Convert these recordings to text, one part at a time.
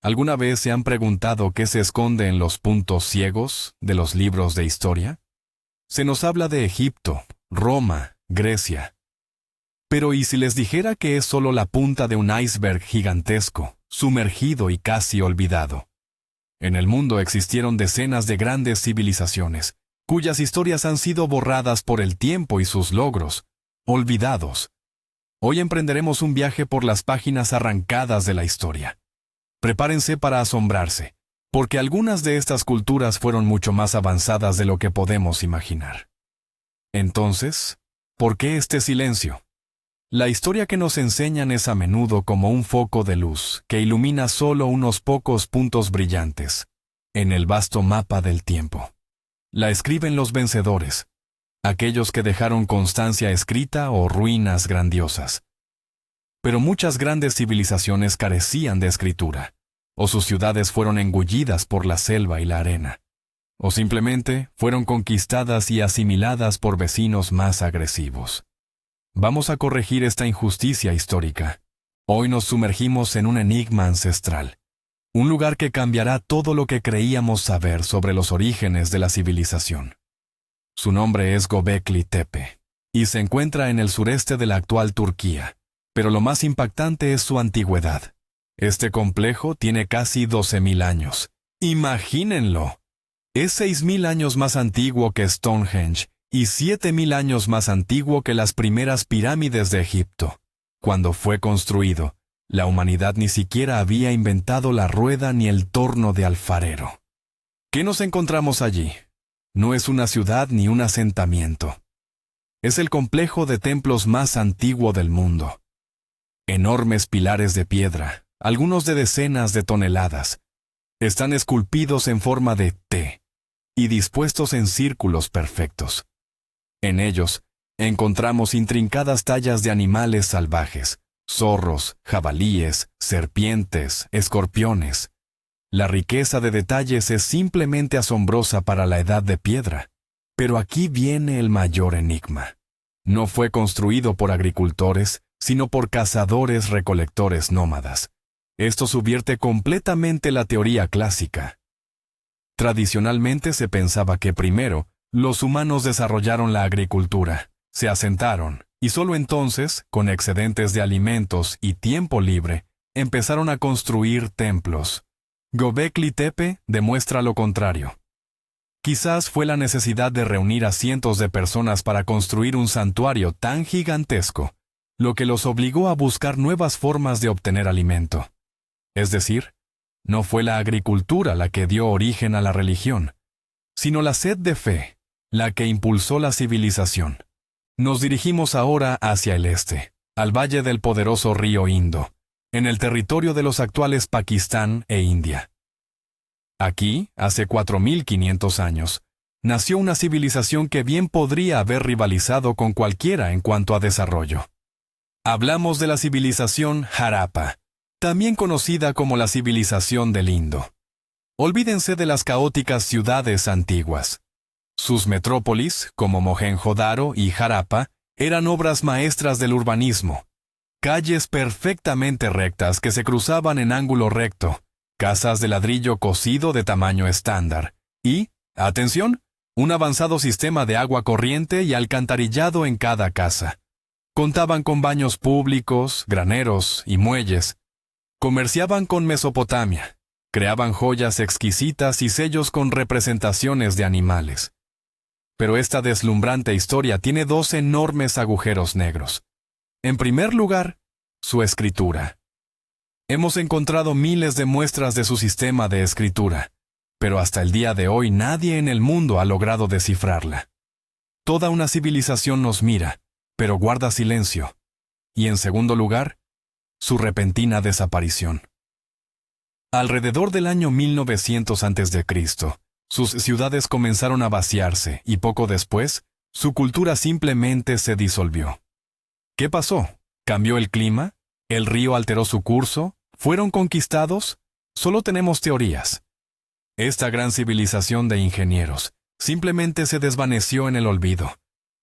¿Alguna vez se han preguntado qué se esconde en los puntos ciegos de los libros de historia? Se nos habla de Egipto, Roma, Grecia. Pero ¿y si les dijera que es solo la punta de un iceberg gigantesco, sumergido y casi olvidado? En el mundo existieron decenas de grandes civilizaciones, cuyas historias han sido borradas por el tiempo y sus logros, olvidados. Hoy emprenderemos un viaje por las páginas arrancadas de la historia. Prepárense para asombrarse, porque algunas de estas culturas fueron mucho más avanzadas de lo que podemos imaginar. Entonces, ¿por qué este silencio? La historia que nos enseñan es a menudo como un foco de luz que ilumina solo unos pocos puntos brillantes en el vasto mapa del tiempo. La escriben los vencedores, aquellos que dejaron constancia escrita o ruinas grandiosas. Pero muchas grandes civilizaciones carecían de escritura, o sus ciudades fueron engullidas por la selva y la arena, o simplemente fueron conquistadas y asimiladas por vecinos más agresivos. Vamos a corregir esta injusticia histórica. Hoy nos sumergimos en un enigma ancestral, un lugar que cambiará todo lo que creíamos saber sobre los orígenes de la civilización. Su nombre es Göbekli Tepe, y se encuentra en el sureste de la actual Turquía, pero lo más impactante es su antigüedad. Este complejo tiene casi 12.000 años. ¡Imagínenlo! Es 6.000 años más antiguo que Stonehenge, y 7.000 años más antiguo que las primeras pirámides de Egipto. Cuando fue construido, la humanidad ni siquiera había inventado la rueda ni el torno de alfarero. ¿Qué nos encontramos allí? No es una ciudad ni un asentamiento. Es el complejo de templos más antiguo del mundo. Enormes pilares de piedra, algunos de decenas de toneladas, están esculpidos en forma de T y dispuestos en círculos perfectos. En ellos, encontramos intrincadas tallas de animales salvajes, zorros, jabalíes, serpientes, escorpiones. La riqueza de detalles es simplemente asombrosa para la edad de piedra. Pero aquí viene el mayor enigma. No fue construido por agricultores, sino por cazadores-recolectores nómadas. Esto subvierte completamente la teoría clásica. Tradicionalmente se pensaba que primero, los humanos desarrollaron la agricultura, se asentaron, y solo entonces, con excedentes de alimentos y tiempo libre, empezaron a construir templos. Göbekli Tepe demuestra lo contrario. Quizás fue la necesidad de reunir a cientos de personas para construir un santuario tan gigantesco, lo que los obligó a buscar nuevas formas de obtener alimento. Es decir, no fue la agricultura la que dio origen a la religión, sino la sed de fe, la que impulsó la civilización. Nos dirigimos ahora hacia el este, al valle del poderoso río Indo, en el territorio de los actuales Pakistán e India. Aquí, hace 4.500 años, nació una civilización que bien podría haber rivalizado con cualquiera en cuanto a desarrollo. Hablamos de la civilización Harappa, también conocida como la civilización del Indo. Olvídense de las caóticas ciudades antiguas. Sus metrópolis, como Mohenjo-Daro y Harappa, eran obras maestras del urbanismo. Calles perfectamente rectas que se cruzaban en ángulo recto, casas de ladrillo cocido de tamaño estándar y, atención, un avanzado sistema de agua corriente y alcantarillado en cada casa. Contaban con baños públicos, graneros y muelles. Comerciaban con Mesopotamia. Creaban joyas exquisitas y sellos con representaciones de animales. Pero esta deslumbrante historia tiene dos enormes agujeros negros. En primer lugar, su escritura. Hemos encontrado miles de muestras de su sistema de escritura, pero hasta el día de hoy nadie en el mundo ha logrado descifrarla. Toda una civilización nos mira, pero guarda silencio. Y en segundo lugar, su repentina desaparición. Alrededor del año 1900 a.C., sus ciudades comenzaron a vaciarse y poco después, su cultura simplemente se disolvió. ¿Qué pasó? ¿Cambió el clima? ¿El río alteró su curso? ¿Fueron conquistados? Solo tenemos teorías. Esta gran civilización de ingenieros simplemente se desvaneció en el olvido,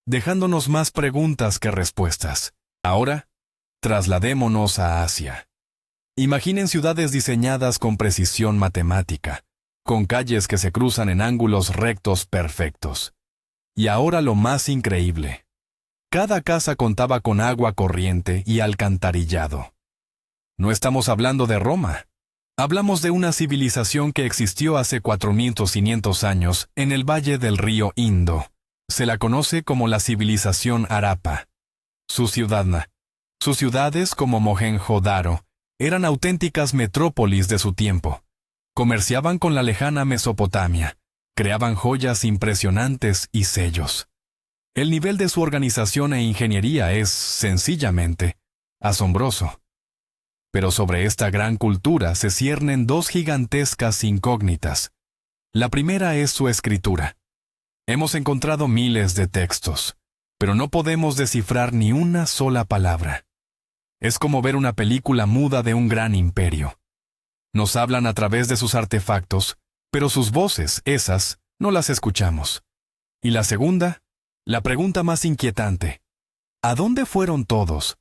dejándonos más preguntas que respuestas. Ahora, trasladémonos a Asia. Imaginen ciudades diseñadas con precisión matemática, con calles que se cruzan en ángulos rectos perfectos. Y ahora lo más increíble. Cada casa contaba con agua corriente y alcantarillado. No estamos hablando de Roma. Hablamos de una civilización que existió hace 4.500 años en el valle del río Indo. Se la conoce como la civilización Harappa. Sus ciudades como Mohenjo-Daro eran auténticas metrópolis de su tiempo. Comerciaban con la lejana Mesopotamia, creaban joyas impresionantes y sellos. El nivel de su organización e ingeniería es, sencillamente, asombroso. Pero sobre esta gran cultura se ciernen dos gigantescas incógnitas. La primera es su escritura. Hemos encontrado miles de textos, pero no podemos descifrar ni una sola palabra. Es como ver una película muda de un gran imperio. Nos hablan a través de sus artefactos, pero sus voces, esas, no las escuchamos. Y la segunda, la pregunta más inquietante. ¿A dónde fueron todos?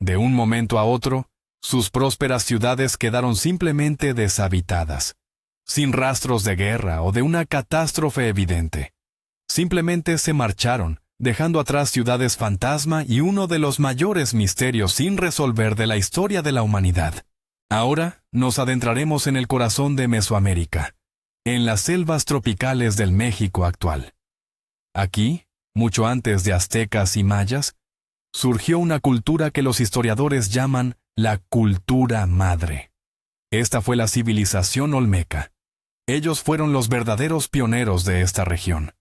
De un momento a otro, sus prósperas ciudades quedaron simplemente deshabitadas, sin rastros de guerra o de una catástrofe evidente. Simplemente se marcharon, dejando atrás ciudades fantasma y uno de los mayores misterios sin resolver de la historia de la humanidad. Ahora nos adentraremos en el corazón de Mesoamérica, en las selvas tropicales del México actual. Aquí, mucho antes de aztecas y mayas, surgió una cultura que los historiadores llaman la cultura madre. Esta fue la civilización olmeca. Ellos fueron los verdaderos pioneros de esta región.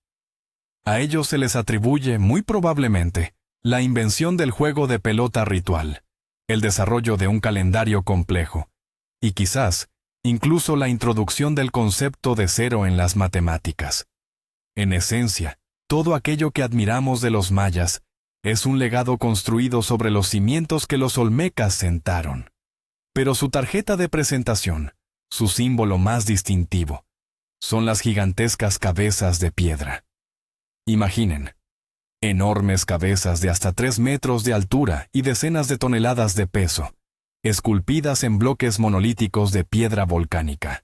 A ellos se les atribuye, muy probablemente, la invención del juego de pelota ritual, el desarrollo de un calendario complejo, y quizás, incluso la introducción del concepto de cero en las matemáticas. En esencia, todo aquello que admiramos de los mayas es un legado construido sobre los cimientos que los olmecas sentaron. Pero su tarjeta de presentación, su símbolo más distintivo, son las gigantescas cabezas de piedra. Imaginen, enormes cabezas de hasta 3 metros de altura y decenas de toneladas de peso, esculpidas en bloques monolíticos de piedra volcánica.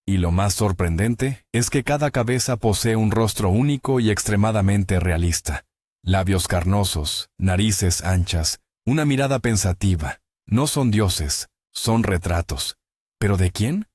Y lo más sorprendente es que cada cabeza posee un rostro único y extremadamente realista. Labios carnosos, narices anchas, una mirada pensativa. No son dioses, son retratos. ¿Pero de quién?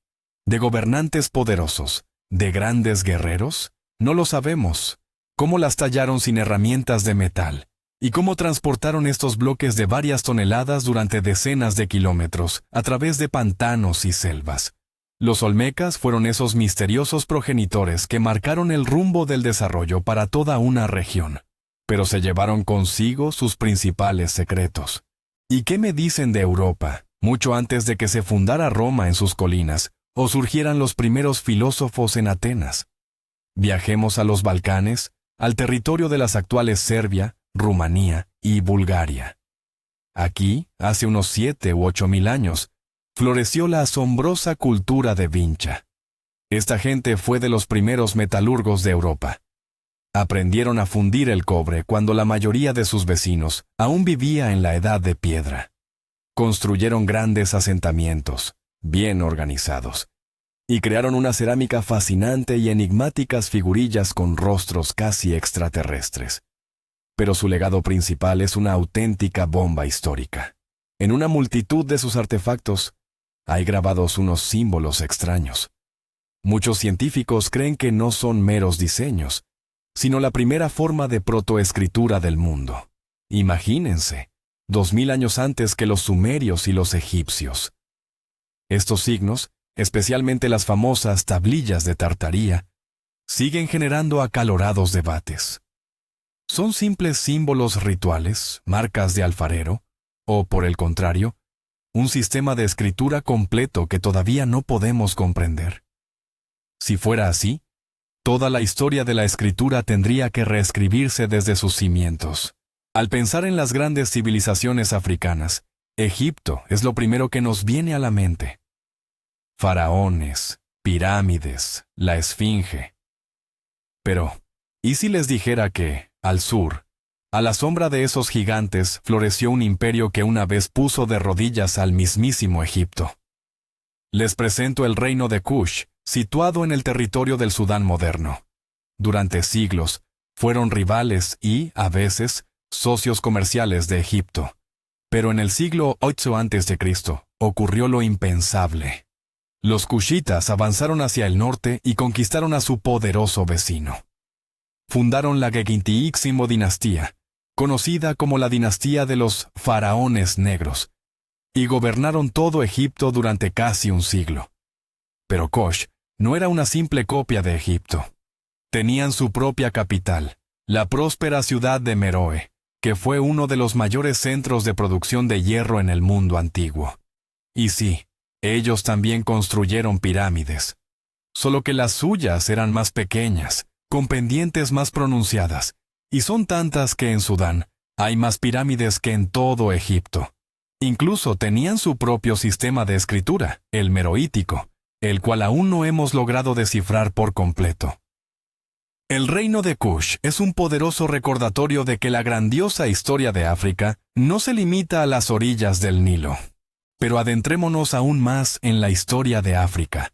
¿De gobernantes poderosos? ¿De grandes guerreros? No lo sabemos. ¿Cómo las tallaron sin herramientas de metal? ¿Y cómo transportaron estos bloques de varias toneladas durante decenas de kilómetros, a través de pantanos y selvas? Los olmecas fueron esos misteriosos progenitores que marcaron el rumbo del desarrollo para toda una región. Pero se llevaron consigo sus principales secretos. ¿Y qué me dicen de Europa, mucho antes de que se fundara Roma en sus colinas, o surgieran los primeros filósofos en Atenas? Viajemos a los Balcanes, al territorio de las actuales Serbia, Rumanía y Bulgaria. Aquí, hace unos 7 u 8 mil años, floreció la asombrosa cultura de Vincha. Esta gente fue de los primeros metalurgos de Europa. Aprendieron a fundir el cobre cuando la mayoría de sus vecinos aún vivía en la edad de piedra. Construyeron grandes asentamientos, bien organizados, y crearon una cerámica fascinante y enigmáticas figurillas con rostros casi extraterrestres. Pero su legado principal es una auténtica bomba histórica. En una multitud de sus artefactos hay grabados unos símbolos extraños. Muchos científicos creen que no son meros diseños, sino la primera forma de protoescritura del mundo. Imagínense, 2000 años antes que los sumerios y los egipcios. Estos signos, especialmente las famosas tablillas de Tartaría, siguen generando acalorados debates. ¿Son simples símbolos rituales, marcas de alfarero, o, por el contrario, un sistema de escritura completo que todavía no podemos comprender? Si fuera así, toda la historia de la escritura tendría que reescribirse desde sus cimientos. Al pensar en las grandes civilizaciones africanas, Egipto es lo primero que nos viene a la mente. Faraones, pirámides, la Esfinge. Pero, ¿y si les dijera que, al sur, A la sombra de esos gigantes floreció un imperio que una vez puso de rodillas al mismísimo Egipto. Les presento el reino de Kush, situado en el territorio del Sudán moderno. Durante siglos, fueron rivales y, a veces, socios comerciales de Egipto. Pero en el siglo 8 a.C. ocurrió lo impensable. Los cushitas avanzaron hacia el norte y conquistaron a su poderoso vecino. Fundaron la Gegintiíximo dinastía, conocida como la dinastía de los faraones negros, y gobernaron todo Egipto durante casi un siglo. Pero Kush no era una simple copia de Egipto. Tenían su propia capital, la próspera ciudad de Meroe, que fue uno de los mayores centros de producción de hierro en el mundo antiguo. Y sí, ellos también construyeron pirámides, solo que las suyas eran más pequeñas, con pendientes más pronunciadas, y son tantas que en Sudán hay más pirámides que en todo Egipto. Incluso tenían su propio sistema de escritura, el meroítico, el cual aún no hemos logrado descifrar por completo. El reino de Kush es un poderoso recordatorio de que la grandiosa historia de África no se limita a las orillas del Nilo. Pero adentrémonos aún más en la historia de África.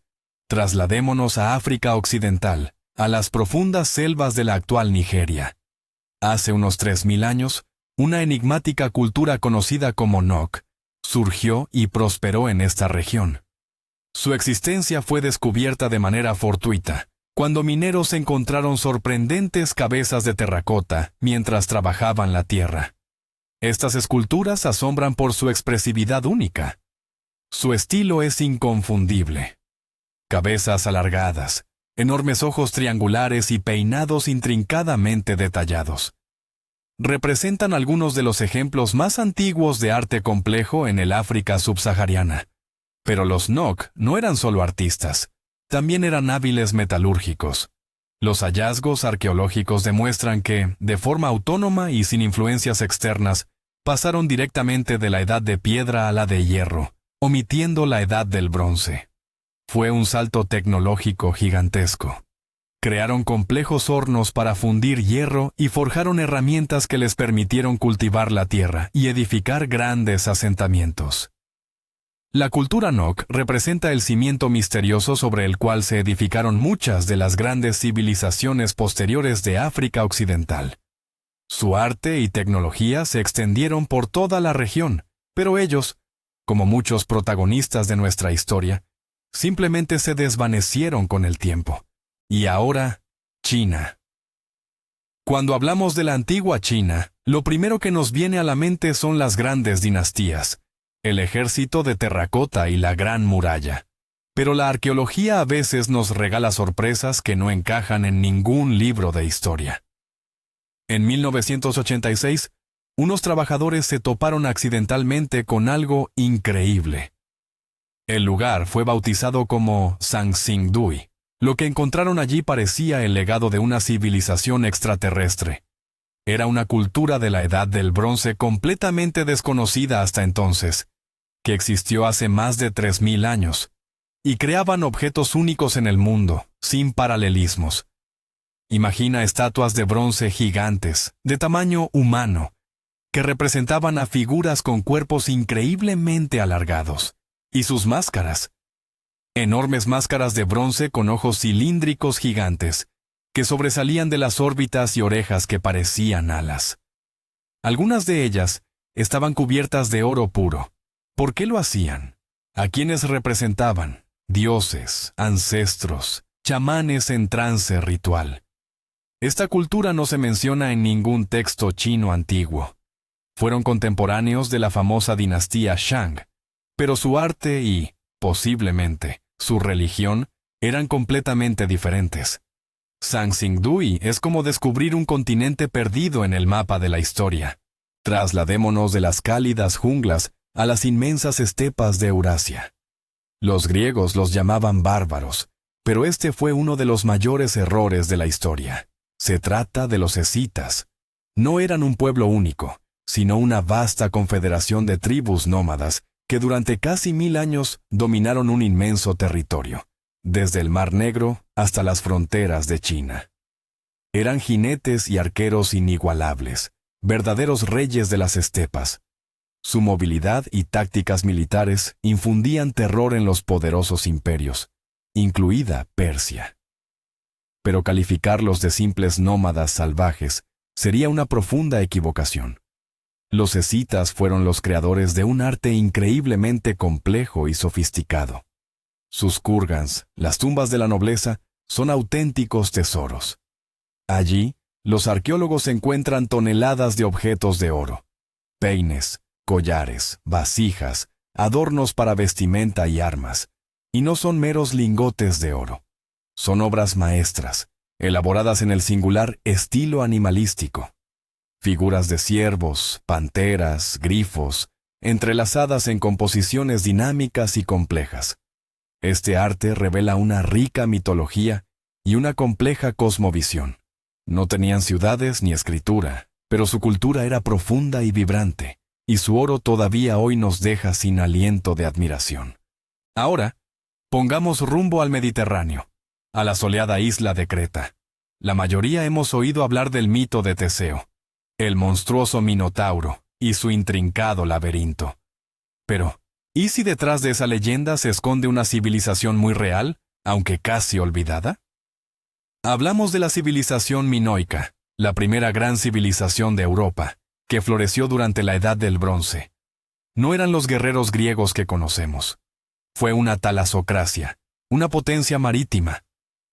Trasladémonos a África Occidental, a las profundas selvas de la actual Nigeria. Hace unos 3000 años, una enigmática cultura conocida como Nok surgió y prosperó en esta región. Su existencia fue descubierta de manera fortuita, cuando mineros encontraron sorprendentes cabezas de terracota mientras trabajaban la tierra. Estas esculturas asombran por su expresividad única. Su estilo es inconfundible. Cabezas alargadas, enormes ojos triangulares y peinados intrincadamente detallados. Representan algunos de los ejemplos más antiguos de arte complejo en el África subsahariana. Pero los Nok no eran solo artistas, también eran hábiles metalúrgicos. Los hallazgos arqueológicos demuestran que, de forma autónoma y sin influencias externas, pasaron directamente de la edad de piedra a la de hierro, omitiendo la edad del bronce. Fue un salto tecnológico gigantesco. Crearon complejos hornos para fundir hierro y forjaron herramientas que les permitieron cultivar la tierra y edificar grandes asentamientos. La cultura Nok representa el cimiento misterioso sobre el cual se edificaron muchas de las grandes civilizaciones posteriores de África Occidental. Su arte y tecnología se extendieron por toda la región, pero ellos, como muchos protagonistas de nuestra historia, simplemente se desvanecieron con el tiempo. Y ahora, China. Cuando hablamos de la antigua China, lo primero que nos viene a la mente son las grandes dinastías, el ejército de terracota y la gran muralla. Pero la arqueología a veces nos regala sorpresas que no encajan en ningún libro de historia. En 1986, unos trabajadores se toparon accidentalmente con algo increíble. El lugar fue bautizado como Sangsingdui. Lo que encontraron allí parecía el legado de una civilización extraterrestre. Era una cultura de la Edad del Bronce completamente desconocida hasta entonces, que existió hace más de 3000 años, y creaban objetos únicos en el mundo, sin paralelismos. Imagina estatuas de bronce gigantes, de tamaño humano, que representaban a figuras con cuerpos increíblemente alargados, y sus máscaras. Enormes máscaras de bronce con ojos cilíndricos gigantes, que sobresalían de las órbitas y orejas que parecían alas. Algunas de ellas estaban cubiertas de oro puro. ¿Por qué lo hacían? ¿A quiénes representaban? Dioses, ancestros, chamanes en trance ritual. Esta cultura no se menciona en ningún texto chino antiguo. Fueron contemporáneos de la famosa dinastía Shang, pero su arte y, posiblemente, su religión eran completamente diferentes. Sangsingdui es como descubrir un continente perdido en el mapa de la historia. Trasladémonos de las cálidas junglas a las inmensas estepas de Eurasia. Los griegos los llamaban bárbaros, pero este fue uno de los mayores errores de la historia. Se trata de los escitas. No eran un pueblo único, sino una vasta confederación de tribus nómadas que durante casi 1000 años dominaron un inmenso territorio, desde el Mar Negro hasta las fronteras de China. Eran jinetes y arqueros inigualables, verdaderos reyes de las estepas. Su movilidad y tácticas militares infundían terror en los poderosos imperios, incluida Persia. Pero calificarlos de simples nómadas salvajes sería una profunda equivocación. Los escitas fueron los creadores de un arte increíblemente complejo y sofisticado. Sus kurgans, las tumbas de la nobleza, son auténticos tesoros. Allí, los arqueólogos encuentran toneladas de objetos de oro, peines, collares, vasijas, adornos para vestimenta y armas, y no son meros lingotes de oro. Son obras maestras, elaboradas en el singular estilo animalístico. Figuras de ciervos, panteras, grifos, entrelazadas en composiciones dinámicas y complejas. Este arte revela una rica mitología y una compleja cosmovisión. No tenían ciudades ni escritura, pero su cultura era profunda y vibrante, y su oro todavía hoy nos deja sin aliento de admiración. Ahora, pongamos rumbo al Mediterráneo, a la soleada isla de Creta. La mayoría hemos oído hablar del mito de Teseo, el monstruoso Minotauro y su intrincado laberinto. Pero, ¿y si detrás de esa leyenda se esconde una civilización muy real, aunque casi olvidada? Hablamos de la civilización minoica, la primera gran civilización de Europa, que floreció durante la Edad del Bronce. No eran los guerreros griegos que conocemos. Fue una talasocracia, una potencia marítima.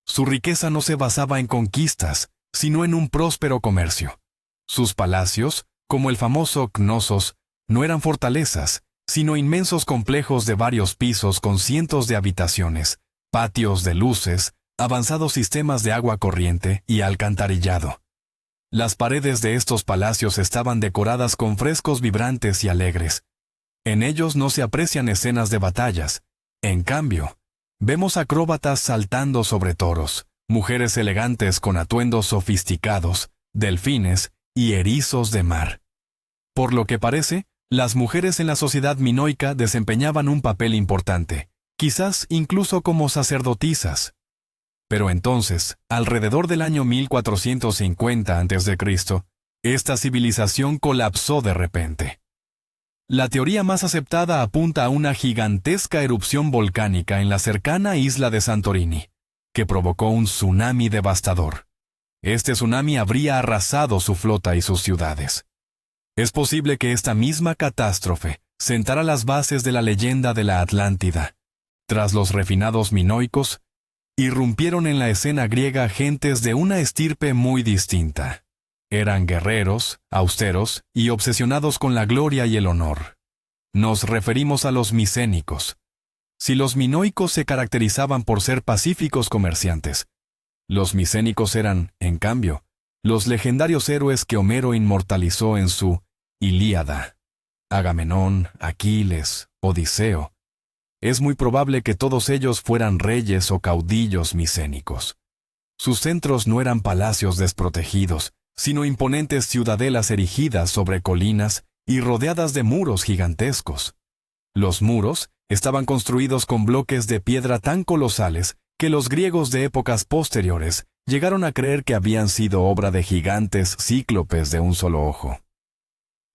Su riqueza no se basaba en conquistas, sino en un próspero comercio. Sus palacios, como el famoso Knossos, no eran fortalezas, sino inmensos complejos de varios pisos con cientos de habitaciones, patios de luces, avanzados sistemas de agua corriente y alcantarillado. Las paredes de estos palacios estaban decoradas con frescos vibrantes y alegres. En ellos no se aprecian escenas de batallas. En cambio, vemos acróbatas saltando sobre toros, mujeres elegantes con atuendos sofisticados, delfines y erizos de mar. Por lo que parece, las mujeres en la sociedad minoica desempeñaban un papel importante, quizás incluso como sacerdotisas. Pero entonces, alrededor del año 1450 a.C., esta civilización colapsó de repente. La teoría más aceptada apunta a una gigantesca erupción volcánica en la cercana isla de Santorini, que provocó un tsunami devastador. Este tsunami habría arrasado su flota y sus ciudades. Es posible que esta misma catástrofe sentara las bases de la leyenda de la Atlántida. Tras los refinados minoicos, irrumpieron en la escena griega gentes de una estirpe muy distinta. Eran guerreros, austeros y obsesionados con la gloria y el honor. Nos referimos a los micénicos. Si los minoicos se caracterizaban por ser pacíficos comerciantes, los micénicos eran, en cambio, los legendarios héroes que Homero inmortalizó en su Ilíada. Agamenón, Aquiles, Odiseo. Es muy probable que todos ellos fueran reyes o caudillos micénicos. Sus centros no eran palacios desprotegidos, sino imponentes ciudadelas erigidas sobre colinas y rodeadas de muros gigantescos. Los muros estaban construidos con bloques de piedra tan colosales que los griegos de épocas posteriores llegaron a creer que habían sido obra de gigantes cíclopes de un solo ojo.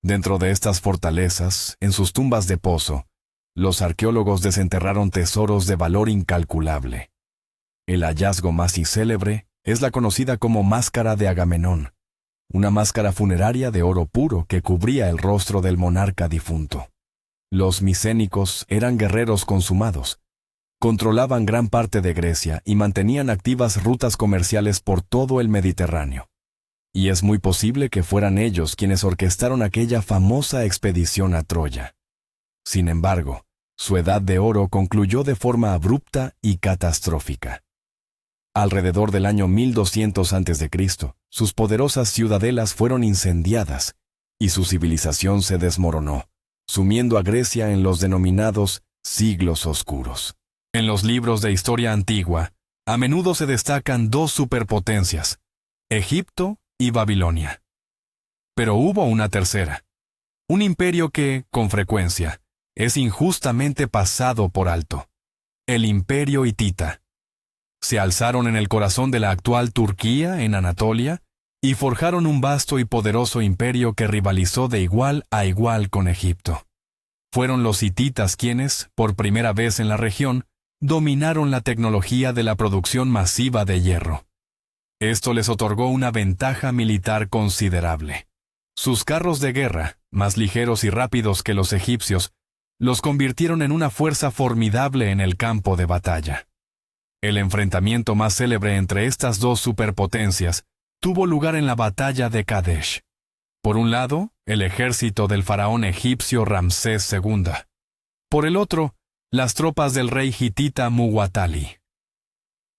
Dentro de estas fortalezas, en sus tumbas de pozo, los arqueólogos desenterraron tesoros de valor incalculable. El hallazgo más célebre es la conocida como Máscara de Agamenón, una máscara funeraria de oro puro que cubría el rostro del monarca difunto. Los micénicos eran guerreros consumados. Controlaban gran parte de Grecia y mantenían activas rutas comerciales por todo el Mediterráneo. Y es muy posible que fueran ellos quienes orquestaron aquella famosa expedición a Troya. Sin embargo, su edad de oro concluyó de forma abrupta y catastrófica. Alrededor del año 1200 a.C., sus poderosas ciudadelas fueron incendiadas y su civilización se desmoronó, sumiendo a Grecia en los denominados siglos oscuros. En los libros de historia antigua, a menudo se destacan dos superpotencias, Egipto y Babilonia. Pero hubo una tercera, un imperio que, con frecuencia, es injustamente pasado por alto, el Imperio Hitita. Se alzaron en el corazón de la actual Turquía, en Anatolia, y forjaron un vasto y poderoso imperio que rivalizó de igual a igual con Egipto. Fueron los hititas quienes, por primera vez en la región, dominaron la tecnología de la producción masiva de hierro. Esto les otorgó una ventaja militar considerable. Sus carros de guerra, más ligeros y rápidos que los egipcios, los convirtieron en una fuerza formidable en el campo de batalla. El enfrentamiento más célebre entre estas dos superpotencias tuvo lugar en la batalla de Kadesh. Por un lado, el ejército del faraón egipcio Ramsés II. Por el otro, las tropas del rey hitita Muwatalli.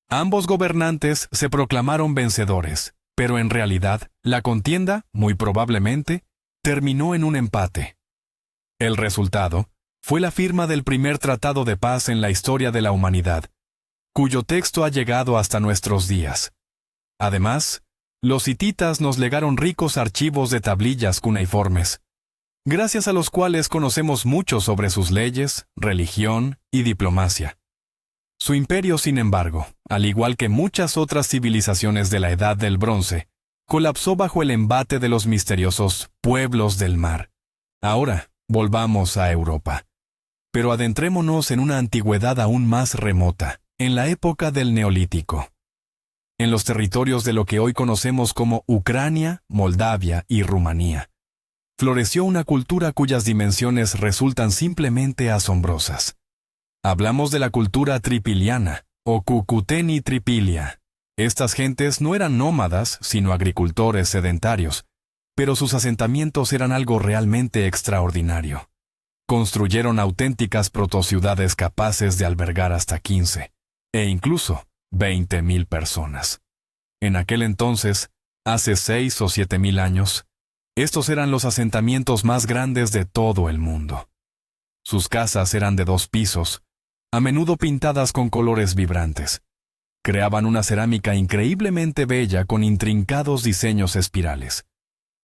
Ambos gobernantes se proclamaron vencedores, pero en realidad, la contienda, muy probablemente, terminó en un empate. El resultado fue la firma del primer tratado de paz en la historia de la humanidad, cuyo texto ha llegado hasta nuestros días. Además, los hititas nos legaron ricos archivos de tablillas cuneiformes, gracias a los cuales conocemos mucho sobre sus leyes, religión y diplomacia. Su imperio, sin embargo, al igual que muchas otras civilizaciones de la Edad del Bronce, colapsó bajo el embate de los misteriosos pueblos del mar. Ahora, volvamos a Europa. Pero adentrémonos en una antigüedad aún más remota, en la época del Neolítico. En los territorios de lo que hoy conocemos como Ucrania, Moldavia y Rumanía, floreció una cultura cuyas dimensiones resultan simplemente asombrosas. Hablamos de la cultura tripiliana, o Cucuteni Tripilia. Estas gentes no eran nómadas, sino agricultores sedentarios, pero sus asentamientos eran algo realmente extraordinario. Construyeron auténticas protociudades capaces de albergar hasta 15, e incluso 20,000 personas. En aquel entonces, hace 6 o 7,000 años, estos eran los asentamientos más grandes de todo el mundo. Sus casas eran de 2 pisos, a menudo pintadas con colores vibrantes. Creaban una cerámica increíblemente bella con intrincados diseños espirales.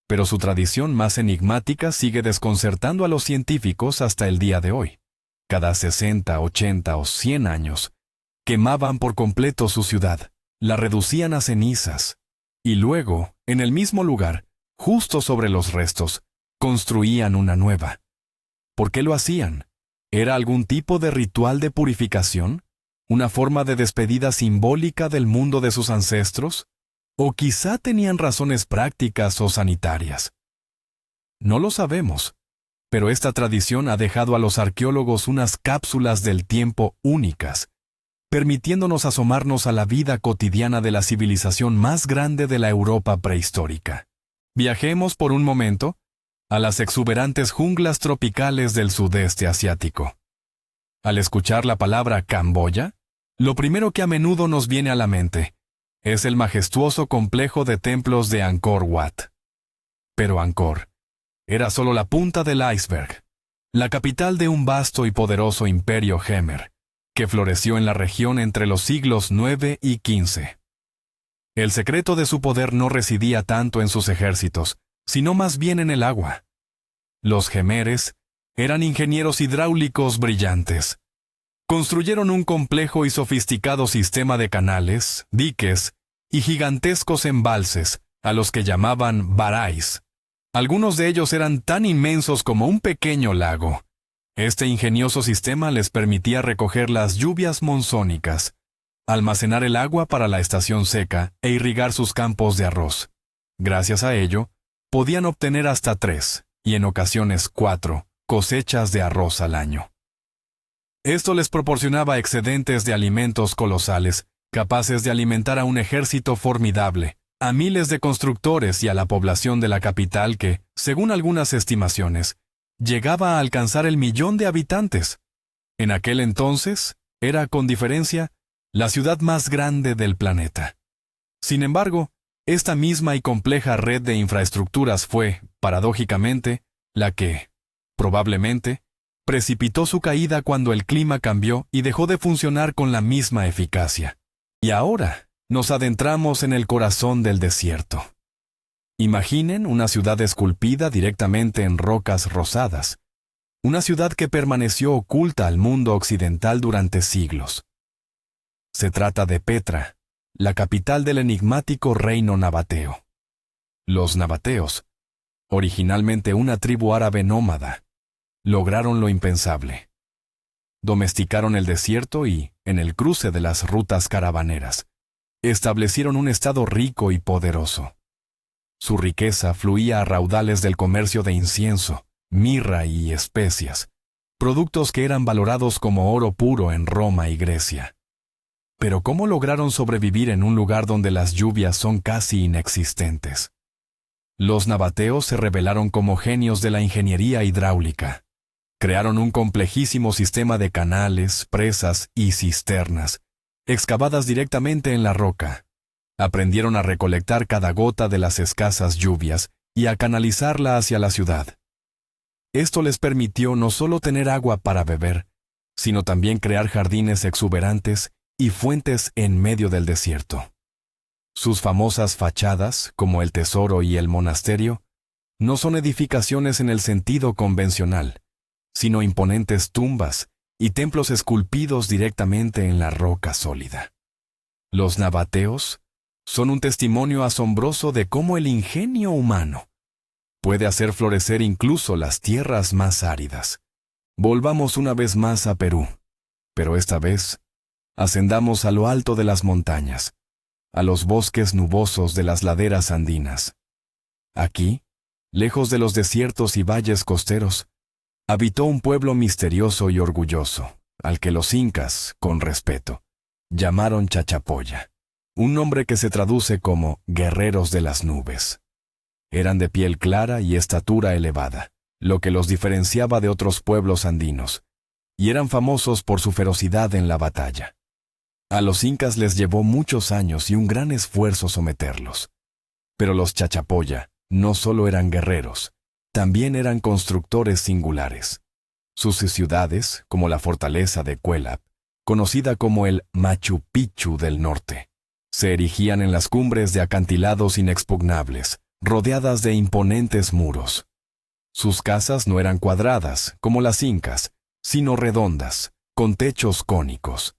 Pero su tradición más enigmática sigue desconcertando a los científicos hasta el día de hoy. Cada 60, 80 o 100 años, quemaban por completo su ciudad, la reducían a cenizas, y luego, en el mismo lugar, justo sobre los restos, construían una nueva. ¿Por qué lo hacían? ¿Era algún tipo de ritual de purificación? ¿Una forma de despedida simbólica del mundo de sus ancestros? ¿O quizá tenían razones prácticas o sanitarias? No lo sabemos, pero esta tradición ha dejado a los arqueólogos unas cápsulas del tiempo únicas, permitiéndonos asomarnos a la vida cotidiana de la civilización más grande de la Europa prehistórica. Viajemos por un momento a las exuberantes junglas tropicales del sudeste asiático. Al escuchar la palabra Camboya, lo primero que a menudo nos viene a la mente es el majestuoso complejo de templos de Angkor Wat. Pero Angkor era solo la punta del iceberg, la capital de un vasto y poderoso imperio Jemer, que floreció en la región entre los siglos IX y XV. El secreto de su poder no residía tanto en sus ejércitos, sino más bien en el agua. Los jemeres eran ingenieros hidráulicos brillantes. Construyeron un complejo y sofisticado sistema de canales, diques y gigantescos embalses, a los que llamaban barais. Algunos de ellos eran tan inmensos como un pequeño lago. Este ingenioso sistema les permitía recoger las lluvias monzónicas, almacenar el agua para la estación seca e irrigar sus campos de arroz. Gracias a ello, podían obtener hasta 3, y en ocasiones 4, cosechas de arroz al año. Esto les proporcionaba excedentes de alimentos colosales, capaces de alimentar a un ejército formidable, a miles de constructores y a la población de la capital que, según algunas estimaciones, llegaba a alcanzar el 1,000,000 de habitantes. En aquel entonces, era, con diferencia, la ciudad más grande del planeta. Sin embargo, esta misma y compleja red de infraestructuras fue, paradójicamente, la que, probablemente, precipitó su caída cuando el clima cambió y dejó de funcionar con la misma eficacia. Y ahora, nos adentramos en el corazón del desierto. Imaginen una ciudad esculpida directamente en rocas rosadas, una ciudad que permaneció oculta al mundo occidental durante siglos. Se trata de Petra, la capital del enigmático reino nabateo. Los nabateos, originalmente una tribu árabe nómada, lograron lo impensable. Domesticaron el desierto y, en el cruce de las rutas caravaneras, establecieron un estado rico y poderoso. Su riqueza fluía a raudales del comercio de incienso, mirra y especias, productos que eran valorados como oro puro en Roma y Grecia. Pero ¿cómo lograron sobrevivir en un lugar donde las lluvias son casi inexistentes? Los nabateos se revelaron como genios de la ingeniería hidráulica. Crearon un complejísimo sistema de canales, presas y cisternas, excavadas directamente en la roca. Aprendieron a recolectar cada gota de las escasas lluvias y a canalizarla hacia la ciudad. Esto les permitió no solo tener agua para beber, sino también crear jardines exuberantes y fuentes en medio del desierto. Sus famosas fachadas, como el tesoro y el monasterio, no son edificaciones en el sentido convencional, sino imponentes tumbas y templos esculpidos directamente en la roca sólida. Los nabateos son un testimonio asombroso de cómo el ingenio humano puede hacer florecer incluso las tierras más áridas. Volvamos una vez más a Perú, pero esta vez ascendamos a lo alto de las montañas, a los bosques nubosos de las laderas andinas. Aquí, lejos de los desiertos y valles costeros, habitó un pueblo misterioso y orgulloso, al que los incas, con respeto, llamaron Chachapoya, un nombre que se traduce como guerreros de las nubes. Eran de piel clara y estatura elevada, lo que los diferenciaba de otros pueblos andinos, y eran famosos por su ferocidad en la batalla. A los incas les llevó muchos años y un gran esfuerzo someterlos. Pero los Chachapoya no solo eran guerreros, también eran constructores singulares. Sus ciudades, como la fortaleza de Cuelap, conocida como el Machu Picchu del norte, se erigían en las cumbres de acantilados inexpugnables, rodeadas de imponentes muros. Sus casas no eran cuadradas, como las incas, sino redondas, con techos cónicos.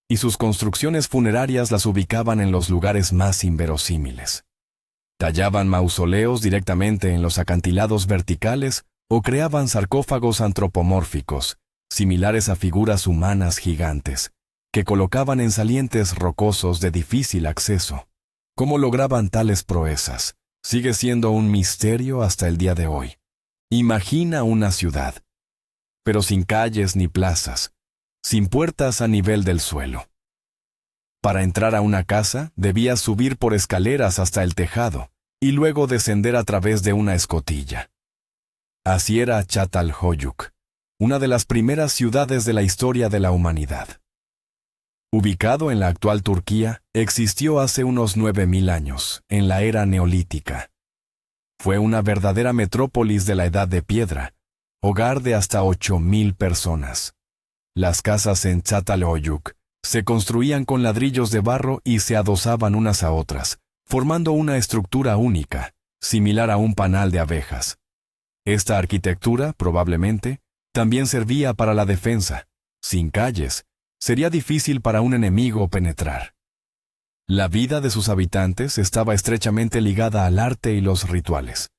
Y sus construcciones funerarias las ubicaban en los lugares más inverosímiles. Tallaban mausoleos directamente en los acantilados verticales o creaban sarcófagos antropomórficos, similares a figuras humanas gigantes, que colocaban en salientes rocosos de difícil acceso. ¿Cómo lograban tales proezas? Sigue siendo un misterio hasta el día de hoy. Imagina una ciudad, pero sin calles ni plazas, sin puertas a nivel del suelo. Para entrar a una casa, debías subir por escaleras hasta el tejado y luego descender a través de una escotilla. Así era Çatalhöyük, una de las primeras ciudades de la historia de la humanidad. Ubicado en la actual Turquía, existió hace unos 9.000 años, en la era neolítica. Fue una verdadera metrópolis de la Edad de Piedra, hogar de hasta 8.000 personas. Las casas en Çatalhöyük se construían con ladrillos de barro y se adosaban unas a otras, formando una estructura única, similar a un panal de abejas. Esta arquitectura, probablemente, también servía para la defensa. Sin calles, sería difícil para un enemigo penetrar. La vida de sus habitantes estaba estrechamente ligada al arte y los rituales.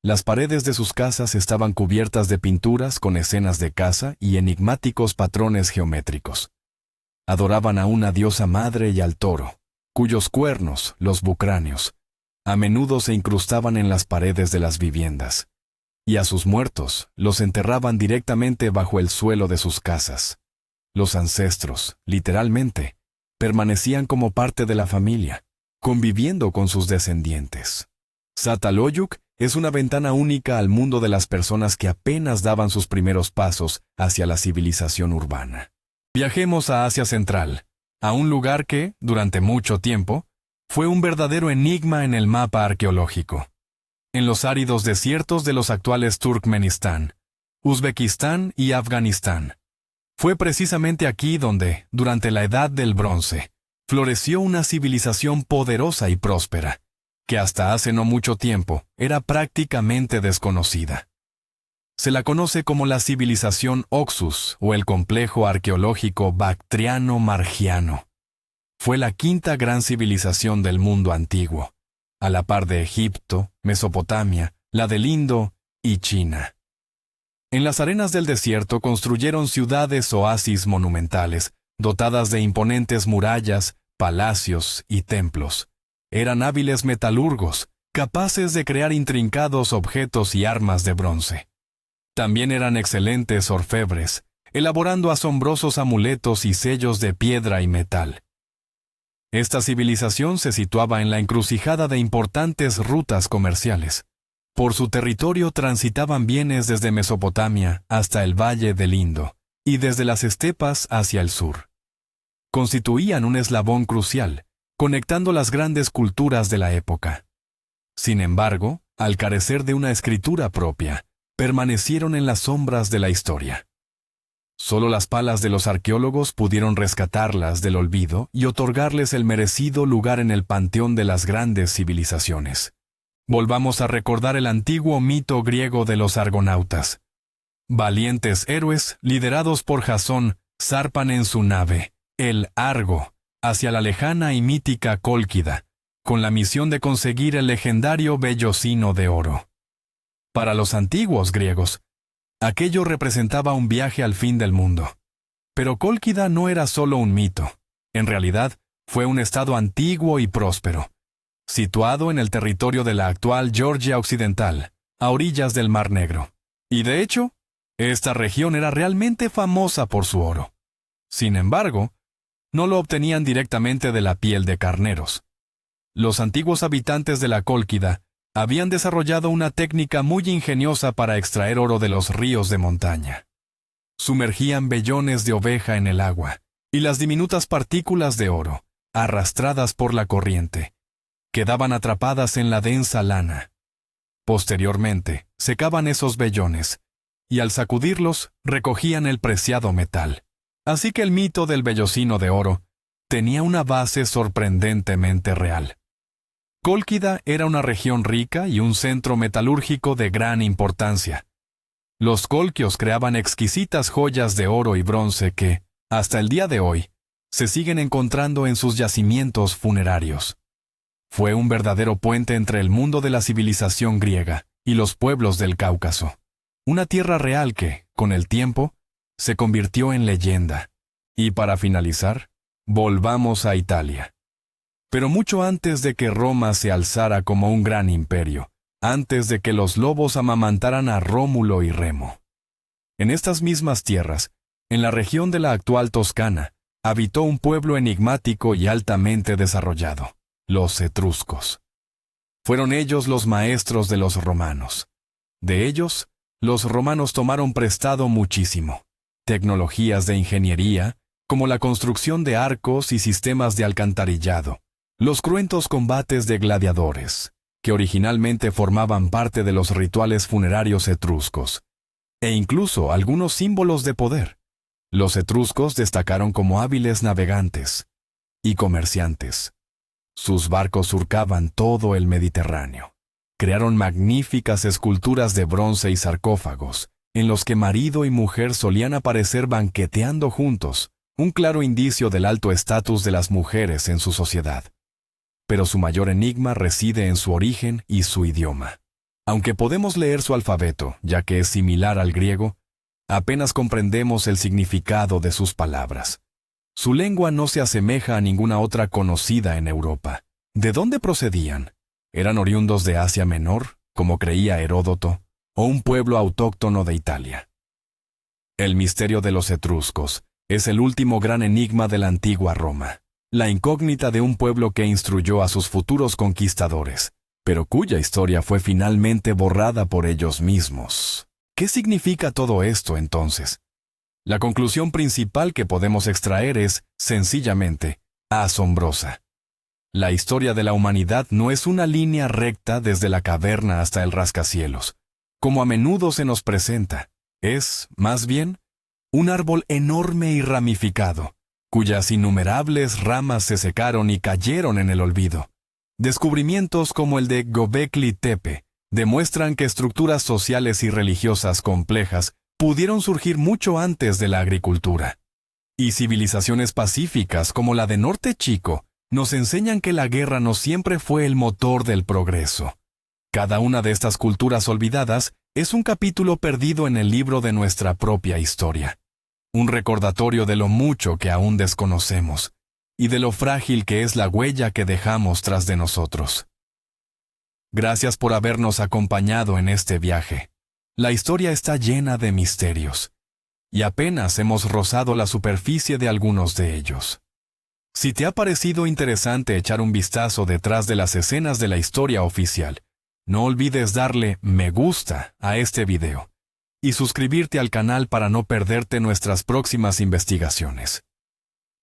Las paredes de sus casas estaban cubiertas de pinturas con escenas de caza y enigmáticos patrones geométricos. Adoraban a una diosa madre y al toro, cuyos cuernos, los bucráneos, a menudo se incrustaban en las paredes de las viviendas, y a sus muertos los enterraban directamente bajo el suelo de sus casas. Los ancestros, literalmente, permanecían como parte de la familia, conviviendo con sus descendientes. Çatalhöyük es una ventana única al mundo de las personas que apenas daban sus primeros pasos hacia la civilización urbana. Viajemos a Asia Central, a un lugar que, durante mucho tiempo, fue un verdadero enigma en el mapa arqueológico. En los áridos desiertos de los actuales Turkmenistán, Uzbekistán y Afganistán. Fue precisamente aquí donde, durante la Edad del Bronce, floreció una civilización poderosa y próspera, que hasta hace no mucho tiempo era prácticamente desconocida. Se la conoce como la civilización Oxus o el complejo arqueológico Bactriano-Margiano. Fue la quinta gran civilización del mundo antiguo, a la par de Egipto, Mesopotamia, la del Indo y China. En las arenas del desierto construyeron ciudades oasis monumentales, dotadas de imponentes murallas, palacios y templos. Eran hábiles metalurgos, capaces de crear intrincados objetos y armas de bronce. También eran excelentes orfebres, elaborando asombrosos amuletos y sellos de piedra y metal. Esta civilización se situaba en la encrucijada de importantes rutas comerciales. Por su territorio transitaban bienes desde Mesopotamia hasta el valle del Indo, y desde las estepas hacia el sur. Constituían un eslabón crucial, conectando las grandes culturas de la época. Sin embargo, al carecer de una escritura propia, permanecieron en las sombras de la historia. Solo las palas de los arqueólogos pudieron rescatarlas del olvido y otorgarles el merecido lugar en el panteón de las grandes civilizaciones. Volvamos a recordar el antiguo mito griego de los argonautas. Valientes héroes, liderados por Jasón, zarpan en su nave, el Argo, hacia la lejana y mítica Cólquida, con la misión de conseguir el legendario vellocino de oro. Para los antiguos griegos, aquello representaba un viaje al fin del mundo. Pero Cólquida no era solo un mito. En realidad, fue un estado antiguo y próspero, situado en el territorio de la actual Georgia occidental, a orillas del Mar Negro. Y de hecho, esta región era realmente famosa por su oro. Sin embargo, no lo obtenían directamente de la piel de carneros. Los antiguos habitantes de la Cólquida habían desarrollado una técnica muy ingeniosa para extraer oro de los ríos de montaña. Sumergían vellones de oveja en el agua, y las diminutas partículas de oro, arrastradas por la corriente, quedaban atrapadas en la densa lana. Posteriormente, secaban esos vellones, y al sacudirlos, recogían el preciado metal. Así que el mito del vellocino de oro tenía una base sorprendentemente real. Cólquida era una región rica y un centro metalúrgico de gran importancia. Los colquios creaban exquisitas joyas de oro y bronce que, hasta el día de hoy, se siguen encontrando en sus yacimientos funerarios. Fue un verdadero puente entre el mundo de la civilización griega y los pueblos del Cáucaso. Una tierra real que, con el tiempo, se convirtió en leyenda. Y para finalizar, volvamos a Italia. Pero mucho antes de que Roma se alzara como un gran imperio, antes de que los lobos amamantaran a Rómulo y Remo. En estas mismas tierras, en la región de la actual Toscana, habitó un pueblo enigmático y altamente desarrollado, los etruscos. Fueron ellos los maestros de los romanos. De ellos, los romanos tomaron prestado muchísimo. Tecnologías de ingeniería, como la construcción de arcos y sistemas de alcantarillado, los cruentos combates de gladiadores, que originalmente formaban parte de los rituales funerarios etruscos, e incluso algunos símbolos de poder. Los etruscos destacaron como hábiles navegantes y comerciantes. Sus barcos surcaban todo el Mediterráneo. Crearon magníficas esculturas de bronce y sarcófagos, en los que marido y mujer solían aparecer banqueteando juntos, un claro indicio del alto estatus de las mujeres en su sociedad. Pero su mayor enigma reside en su origen y su idioma. Aunque podemos leer su alfabeto, ya que es similar al griego, apenas comprendemos el significado de sus palabras. Su lengua no se asemeja a ninguna otra conocida en Europa. ¿De dónde procedían? ¿Eran oriundos de Asia Menor, como creía Heródoto, o un pueblo autóctono de Italia? El misterio de los etruscos es el último gran enigma de la antigua Roma, la incógnita de un pueblo que instruyó a sus futuros conquistadores, pero cuya historia fue finalmente borrada por ellos mismos. ¿Qué significa todo esto entonces? La conclusión principal que podemos extraer es, sencillamente, asombrosa. La historia de la humanidad no es una línea recta desde la caverna hasta el rascacielos, como a menudo se nos presenta. Es, más bien, un árbol enorme y ramificado, cuyas innumerables ramas se secaron y cayeron en el olvido. Descubrimientos como el de Göbekli Tepe demuestran que estructuras sociales y religiosas complejas pudieron surgir mucho antes de la agricultura. Y civilizaciones pacíficas como la de Norte Chico nos enseñan que la guerra no siempre fue el motor del progreso. Cada una de estas culturas olvidadas es un capítulo perdido en el libro de nuestra propia historia. Un recordatorio de lo mucho que aún desconocemos y de lo frágil que es la huella que dejamos tras de nosotros. Gracias por habernos acompañado en este viaje. La historia está llena de misterios, y apenas hemos rozado la superficie de algunos de ellos. Si te ha parecido interesante echar un vistazo detrás de las escenas de la historia oficial, no olvides darle me gusta a este video y suscribirte al canal para no perderte nuestras próximas investigaciones.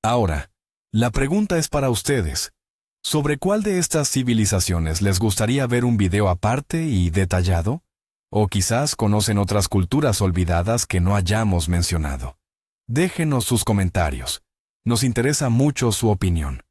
Ahora, la pregunta es para ustedes. ¿Sobre cuál de estas civilizaciones les gustaría ver un video aparte y detallado? O quizás conocen otras culturas olvidadas que no hayamos mencionado. Déjenos sus comentarios. Nos interesa mucho su opinión.